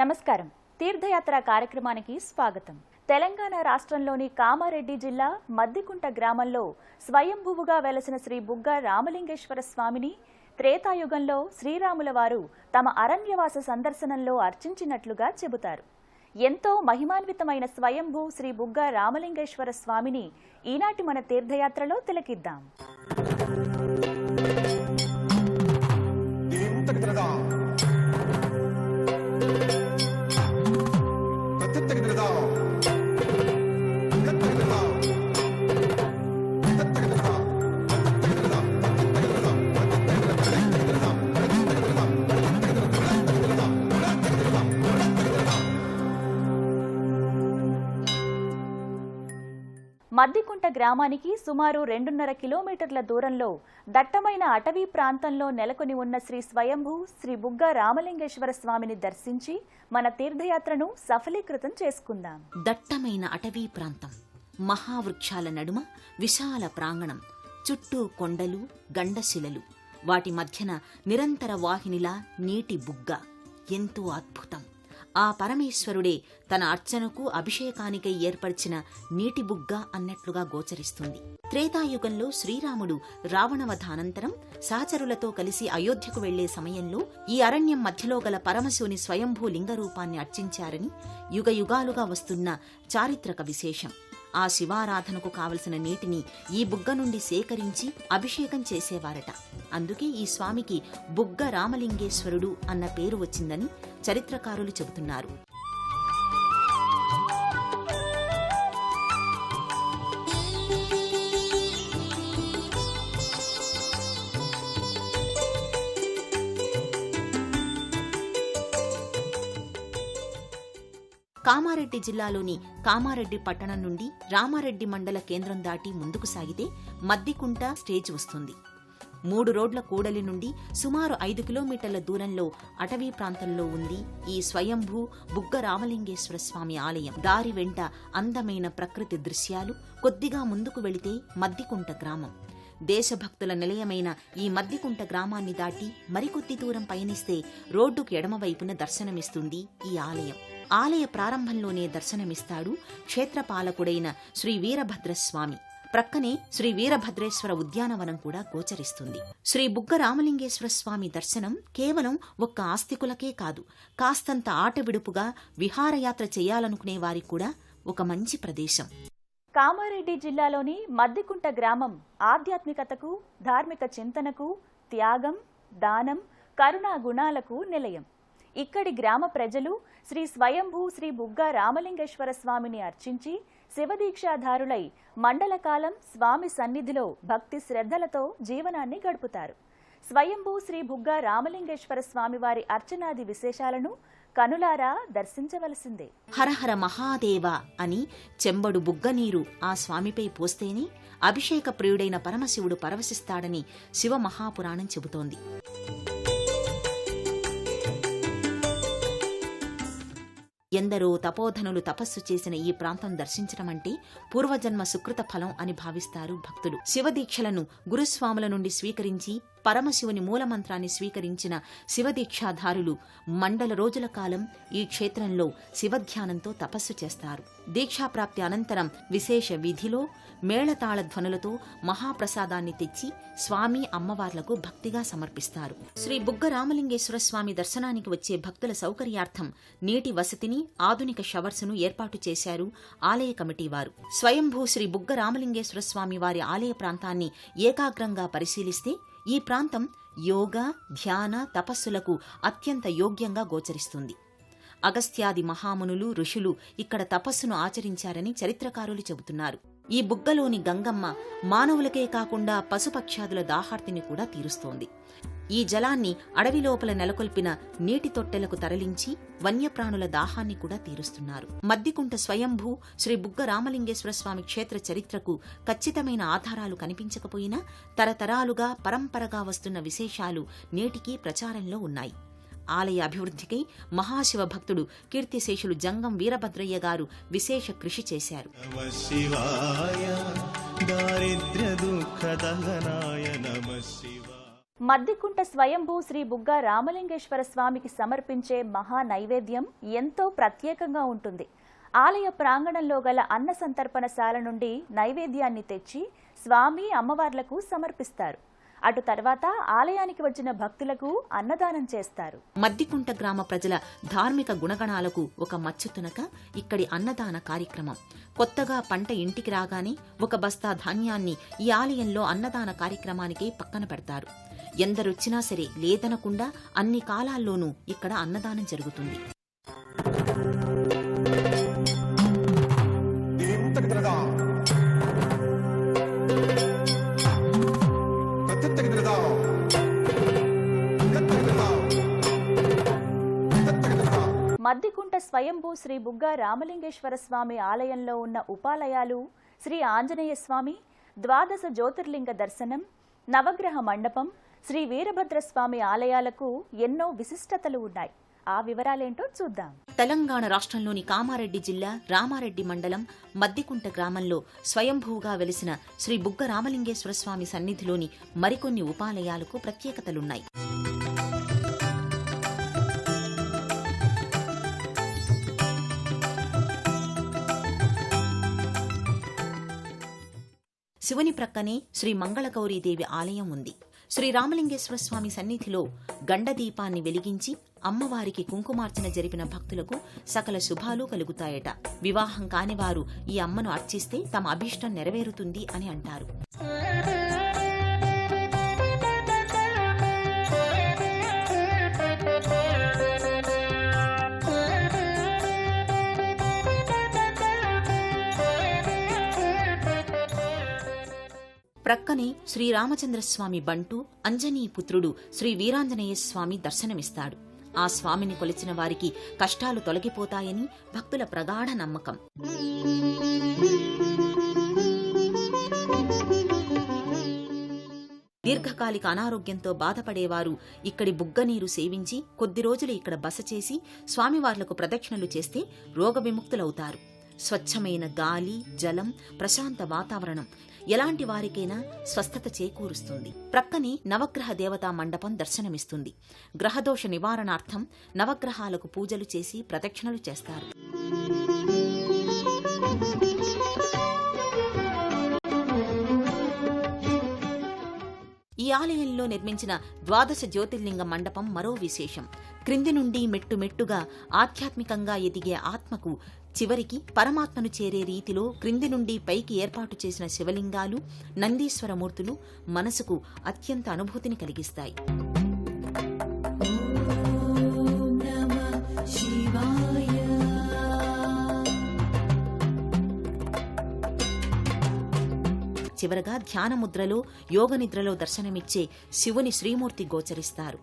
నమస్కారం. తీర్థయాత్ర కార్యక్రమానికి స్వాగతం. తెలంగాణ రాష్ట్రంలోని కామారెడ్డి జిల్లా మద్దికుంట గ్రామంలో స్వయంభువుగా వెలసిన శ్రీ బుగ్గ రామలింగేశ్వర స్వామిని త్రేతాయుగంలో శ్రీరాముల వారు తమ అరణ్యవాస సందర్శనంలో అర్చించినట్లుగా చెబుతారు. ఎంతో మహిమాన్వితమైన స్వయంభూ శ్రీ బుగ్గ రామలింగేశ్వర స్వామిని ఈనాటి మన తీర్థయాత్రలో తిలకిద్దాం. మద్దికుంట గ్రామానికి సుమారు 2.5 కిలోమీటర్ల దూరంలో దట్టమైన అటవీ ప్రాంతంలో నెలకొని ఉన్న శ్రీ స్వయంభూ శ్రీ బుగ్గ రామలింగేశ్వర స్వామిని దర్శించి మన తీర్థయాత్రను సఫలీకృతం చేసుకుందాం. దట్టమైన అటవీ ప్రాంతం, మహావృక్షాల నడుమ విశాల ప్రాంగణం, చుట్టూ కొండలు, గండశిలలు, వాటి మధ్యన నిరంతర వాహినిలా నీటి బుగ్గ. ఎంతో అద్భుతం. ఆ పరమేశ్వరుడే తన అర్చనకు అభిషేకానికై ఏర్పరిచిన నీటి బుగ్గ అన్నట్లుగా గోచరిస్తుంది. త్రేతాయుగంలో శ్రీరాముడు రావణవధానంతరం సహచరులతో కలిసి అయోధ్యకు వెళ్లే సమయంలో ఈ అరణ్యం మధ్యలో గల పరమశివుని స్వయంభూ లింగరూపాన్ని అర్చించారని యుగయుగాలుగా వస్తున్న చారిత్రక విశేషం. ఆ శివారాధనకు కావలసిన నీటిని ఈ బుగ్గ నుండి సేకరించి అభిషేకం చేసేవారట. అందుకే ఈ స్వామికి బుగ్గ రామలింగేశ్వరుడు అన్న పేరు వచ్చిందని చరిత్రకారులు చెబుతున్నారు. కామారెడ్డి జిల్లాలోని కామారెడ్డి పట్టణం నుండి రామారెడ్డి మండల కేంద్రం దాటి ముందుకు సాగితే మద్దికుంట స్టేజ్ వస్తుంది. 3 రోడ్ల కూడలి నుండి సుమారు 5 కిలోమీటర్ల దూరంలో అటవీ ప్రాంతంలో ఉంది ఈ స్వయంభూ బుగ్గ రామలింగేశ్వర స్వామి ఆలయం. దారి వెంట అందమైన ప్రకృతి దృశ్యాలు. కొద్దిగా ముందుకు వెళితే మద్దికుంట గ్రామం. దేశభక్తుల నిలయమైన ఈ మద్దికుంట గ్రామాన్ని దాటి మరికొద్ది దూరం పయనిస్తే రోడ్డుకు ఎడమవైపున దర్శనమిస్తుంది ఈ ఆలయం. ఆలయ ప్రారంభంలోనే దర్శనమిస్తాడు క్షేత్రపాలకుడైన శ్రీ వీరభద్రస్వామి. ప్రక్కనే శ్రీ వీరభద్రేశ్వర ఉద్యానవనం కూడా గోచరిస్తుంది. శ్రీ బుగ్గ రామలింగేశ్వర స్వామి దర్శనం కేవలం ఒక్క ఆస్తికులకే కాదు, కాస్తంత ఆటవిడుపుగా విహారయాత్ర చేయాలనుకునే వారికి కూడా ఒక మంచి ప్రదేశం. కామారెడ్డి జిల్లాలోని మద్దికుంట గ్రామం ఆధ్యాత్మికతకు, ధార్మిక చింతనకు, త్యాగం, దానం, కరుణా గుణాలకు నిలయం. ఇక్కడి గ్రామ ప్రజలు శ్రీ స్వయంభూ శ్రీ బుగ్గ రామలింగేశ్వర స్వామిని అర్చించి శివదీక్షాధారులై మండలకాలం స్వామి సన్నిధిలో భక్తి శ్రద్ధలతో జీవనాన్ని గడుపుతారు. స్వయంభూ శ్రీ బుగ్గ రామలింగేశ్వర స్వామి వారి అర్చనాది విశేషాలను కనులారా దర్శించవలసిందే. హరహర మహాదేవ అని చెంబడు బుగ్గనీరు ఆ స్వామిపై పోస్తేనే అభిషేక ప్రియుడైన పరమశివుడు పరవశిస్తాడని శివ మహాపురాణం చెబుతోంది. ఎందరో తపోధనులు తపస్సు చేసిన ఈ ప్రాంతం దర్శించడమంటే పూర్వజన్మ సుకృత ఫలం అని భావిస్తారు భక్తులు. శివదీక్షలను గురుస్వాముల నుండి స్వీకరించి పరమశివుని మూలమంత్రాన్ని స్వీకరించిన శివదీక్షాధారులు మండల రోజుల కాలం ఈ క్షేత్రంలో శివధ్యానంతో తపస్సు చేస్తారు. దీక్షాప్రాప్తి అనంతరం విశేష విధిలో మేళతాళ ధ్వనులతో మహాప్రసాదాన్ని తెచ్చి స్వామి అమ్మవార్లకు భక్తిగా సమర్పిస్తారు. శ్రీ బుగ్గ రామలింగేశ్వర స్వామి దర్శనానికి వచ్చే భక్తుల సౌకర్యార్థం నీటి వసతిని, ఆధునిక షవర్స్ను ఏర్పాటు చేశారు ఆలయ కమిటీ వారు. స్వయంభూ శ్రీ బుగ్గ రామలింగేశ్వర స్వామి వారి ఆలయ ప్రాంతాన్ని ఏకాగ్రంగా పరిశీలిస్తే ఈ ప్రాంతం యోగా, ధ్యాన, తపస్సులకు అత్యంత యోగ్యంగా గోచరిస్తుంది. అగస్త్యాది మహామునులు, ఋషులు ఇక్కడ తపస్సును ఆచరించారని చరిత్రకారులు చెబుతున్నారు. ఈ బుగ్గలోని గంగమ్మ మానవులకే కాకుండా పశుపక్ష్యాదుల దాహార్తిని కూడా తీరుస్తోంది. ఈ జలాన్ని అడవి లోపల నెలకొల్పిన నీటి తొట్టెలకు తరలించి వన్యప్రాణుల దాహాన్ని కూడా తీరుస్తున్నారు. మద్దికుంట స్వయంభూ శ్రీ బుగ్గ రామలింగేశ్వర స్వామి క్షేత్ర చరిత్రకు ఖచ్చితమైన ఆధారాలు కనిపించకపోయినా తరతరాలుగా పరంపరగా వస్తున్న విశేషాలు నేటికీ ప్రచారంలో ఉన్నాయి. ఆలయ అభివృద్ధికై మహాశివ భక్తుడు కీర్తిశేషులు జంగం వీరభద్రయ్య గారు విశేష కృషి చేశారు. మద్దికుంట స్వయంభూ శ్రీ బుగ్గ రామలింగేశ్వర స్వామికి సమర్పించే మహా నైవేద్యం ఎంతో ప్రత్యేకంగా ఉంటుంది. ఆలయ ప్రాంగణంలో గల అన్న సంతర్పణశాల నుండి నైవేద్యాన్ని తెచ్చి స్వామి అమ్మవార్లకు సమర్పిస్తారు. అటు తర్వాత ఆలయానికి వచ్చిన భక్తులకు అన్నదానం చేస్తారు. మద్దికుంట గ్రామ ప్రజల ధార్మిక గుణగణాలకు ఒక మచ్చుతునక ఇక్కడి అన్నదాన కార్యక్రమం. కొత్తగా పంట ఇంటికి రాగానే ఒక బస్తా ధాన్యాన్ని ఈ ఆలయంలో అన్నదాన కార్యక్రమానికి పక్కన పెడతారు. ఎందరొచ్చినా సరే లేదనకుండా అన్ని కాలాల్లోనూ ఇక్కడ అన్నదానం జరుగుతుంది. మద్దికుంట స్వయంభూ శ్రీ బుగ్గ రామలింగేశ్వర స్వామి ఆలయంలో ఉన్న ఉపాలయాలు శ్రీ ఆంజనేయ స్వామి, ద్వాదశ జ్యోతిర్లింగ దర్శనం, నవగ్రహ మండపం, శ్రీ వీరభద్రస్వామి ఆలయాలకు ఎన్నో విశిష్టతలు ఉన్నాయి. ఆ వివరాలేంటో చూద్దాం. తెలంగాణ రాష్ట్రంలోని కామారెడ్డి జిల్లా రామారెడ్డి మండలం మద్దికుంట గ్రామంలో స్వయంభూగా వెలిసిన శ్రీ బుగ్గ రామలింగేశ్వర స్వామి సన్నిధిలోని మరికొన్ని ఉపాలయాలకు ప్రత్యేకతలున్నాయి. శివుని ప్రక్కనే శ్రీ మంగళగౌరీదేవి ఆలయం ఉంది. శ్రీ రామలింగేశ్వర స్వామి సన్నిధిలో గండదీపాన్ని వెలిగించి అమ్మవారికి కుంకుమార్చన జరిపిన భక్తులకు సకల శుభాలు కలుగుతాయట. వివాహం కానివారు ఈ అమ్మను అర్చిస్తే తమ అభీష్టం నెరవేరుతుంది అని అంటారు. ప్రక్కనే శ్రీరామచంద్రస్వామి బంటు, అంజనీ పుత్రుడు శ్రీ వీరాంజనేయ స్వామి దర్శనమిస్తాడు. ఆ స్వామిని కొలిచిన వారికి కష్టాలు తొలగిపోతాయని భక్తుల ప్రగాఢ నమ్మకం. దీర్ఘకాలిక అనారోగ్యంతో బాధపడేవారు ఇక్కడి బుగ్గనీరు సేవించి కొద్ది రోజులు ఇక్కడ బస చేసి స్వామివార్లకు ప్రదక్షిణలు చేస్తే రోగ విముక్తులవుతారు. స్వచ్ఛమైన గాలి, జలం, ప్రశాంత వాతావరణం ఎలాంటి వారికైనా స్వస్థత చేకూరుస్తుంది. ప్రక్కనే నవగ్రహ దేవతా మండపం దర్శనమిస్తుంది. గ్రహదోష నివారణార్థం నవగ్రహాలకు పూజలు చేసి ప్రదక్షిణలు చేస్తారు. ఈ ఆలయంలో నిర్మించిన ద్వాదశ జ్యోతిర్లింగ మండపం మరో విశేషం. క్రింది నుండి మెట్టుమెట్టుగా ఆధ్యాత్మికంగా ఎదిగే ఆత్మకు చివరికి పరమాత్మను చేరే రీతిలో క్రింది నుండి పైకి ఏర్పాటు చేసిన శివలింగాలు, నందీశ్వరమూర్తులు మనసుకు అత్యంత అనుభూతిని కలిగిస్తాయి. చివరగా ధ్యానముద్రలో, యోగనిద్రలో దర్శనమిచ్చే శివుని శ్రీమూర్తి గోచరిస్తారు.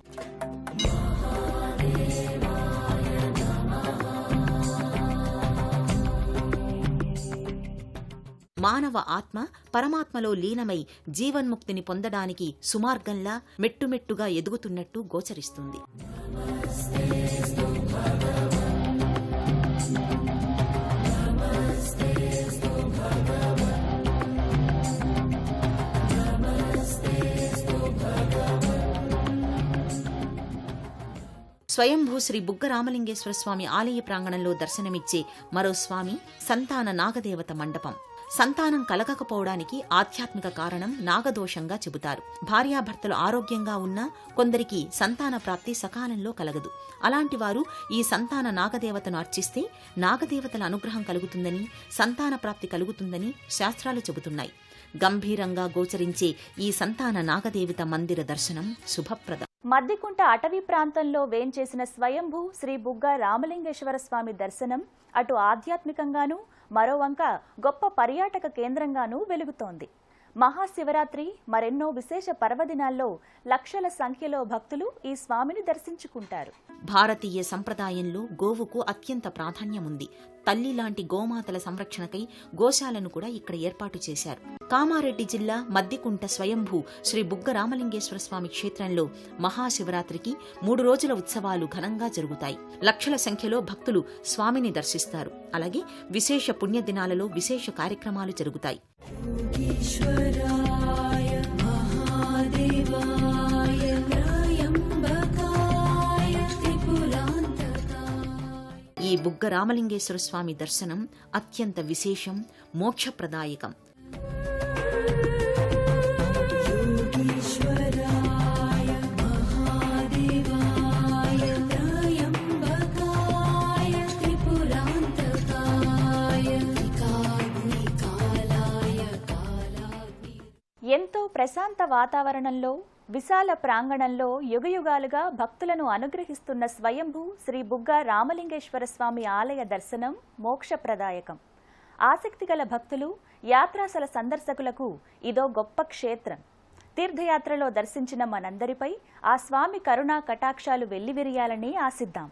మానవ ఆత్మ పరమాత్మలో లీనమై జీవన్ముక్తిని పొందడానికి సుమార్గంలా మెట్టుమెట్టుగా ఎదుగుతున్నట్టు గోచరిస్తుంది. స్వయంభూ శ్రీ బుగ్గ రామలింగేశ్వర స్వామి ఆలయ ప్రాంగణంలో దర్శనమిచ్చే మరో స్వామి సంతాన నాగదేవత మండపం. సంతానం కలగకపోవడానికి ఆధ్యాత్మిక కారణం నాగదోషంగా చెబుతారు. భార్యాభర్తలు ఆరోగ్యంగా ఉన్నా కొందరికి సంతాన ప్రాప్తి సకాలంలో కలగదు. అలాంటి వారు ఈ సంతాన నాగదేవతను అర్చిస్తే నాగదేవతల అనుగ్రహం కలుగుతుందని, సంతాన ప్రాప్తి కలుగుతుందని శాస్త్రాలు చెబుతున్నాయి. గంభీరంగా గోచరించే ఈ సంతాన నాగదేవత మందిర దర్శనం శుభప్రదం. మద్దికుంట అటవీ ప్రాంతంలో వేంచేసిన స్వయంభూ శ్రీ బుగ్గ రామలింగేశ్వర స్వామి దర్శనం అటు ఆధ్యాత్మికంగానూ మరోవంక గొప్ప పర్యాటక కేంద్రంగానూ వెలుగుతోంది. మహాశివరాత్రి మరెన్నో విశేష పర్వదినాల్లో లక్షల సంఖ్యలో భక్తులు ఈ స్వామిని దర్శించుకుంటారు. భారతీయ సంప్రదాయంలో గోవుకు అత్యంత ప్రాధాన్యముంది. తల్లి లాంటి గోమాతల సంరక్షణకై గోశాలను కూడా ఇక్కడ ఏర్పాటు చేశారు. కామారెడ్డి జిల్లా మద్దికుంట స్వయంభూ శ్రీ బుగ్గ రామలింగేశ్వర స్వామి క్షేత్రంలో మహాశివరాత్రికి 3 రోజుల ఉత్సవాలు ఘనంగా జరుగుతాయి. లక్షల సంఖ్యలో భక్తులు స్వామిని దర్శిస్తారు. అలాగే విశేష పుణ్యదినాలలో విశేష కార్యక్రమాలు జరుగుతాయి. మహాదేవాయ బుగ్గ రామలింగేశ్వర స్వామి దర్శనం అత్యంత విశేషం, మోక్షప్రదాయకం. ఎంతో ప్రశాంత వాతావరణంలో, విశాల ప్రాంగణంలో యుగయుగాలుగా భక్తులను అనుగ్రహిస్తున్న స్వయంభూ శ్రీ బుగ్గ రామలింగేశ్వర స్వామి ఆలయ దర్శనం మోక్షప్రదాయకం. ఆసక్తిగల భక్తులు, యాత్రాసల సందర్శకులకు ఇదో గొప్ప క్షేత్రం. తీర్థయాత్రలో దర్శించిన మనందరిపై ఆ స్వామి కరుణా కటాక్షాలు వెల్లివిరియాలని ఆశిద్దాం.